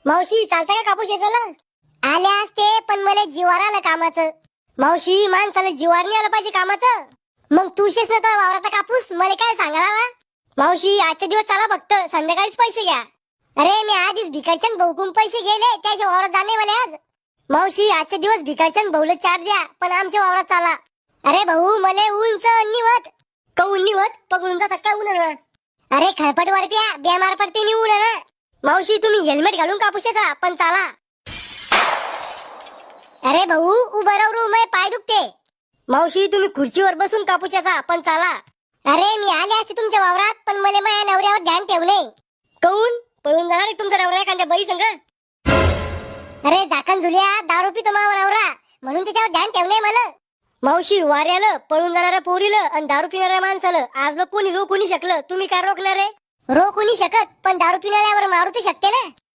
मावशी चालतं का कापूस शेताला? आले असते पण मला जीवावर आलं कामाचं. मावशी माणसाला जीवावर नाही आलं पाहिजे कामाचं. मग तू शेस ना तो वावराचा कापूस मला काय सांगायला? मावशी आजचे दिवस चला फक्त संध्याकाळीच पैसे घ्या. अरे मी आधीच भिकारचंद भाऊकडून पैसे गेले त्याच्या वावरात जाणे मला आज. मावशी आजचे दिवस भिकारचंद भाऊला 4 द्या पण आमच्या वावरात चाला. अरे भाऊ मला उंच निवत कऊन निवत पकडून जातात का उन्हा? अरे खळपट वरप्या बेमार पडते नि उन्हा. मावशी तुम्ही हेल्मेट घालून कापूस पण चाला. अरे भाऊ उभं राहू मै पाय दुखते. मावशी तुम्ही खुर्चीवर बसून कापूस पण चाला. अरे मी आले असते तुमच्या वावरात पण मला माझ्या नवऱ्यावर ध्यान ठेवले. कऊन पळून जाणार तुमचा नवरा एखाद्या बाई संग? अरे झाकण झुल्या दारू पितो मावा नवरा म्हणून त्याच्यावर ध्यान ठेवलंय मला. मावशी वाऱ्याला पळून जाणाऱ्या पोरीला आणि दारू पिणाऱ्या माणसाला आज कोणी रोखू नाही शकलं, तुम्ही काय रोखणार आहे? रोखू नाही शकत पण दारू पिणाऱ्यावर मारू तर शकते ना.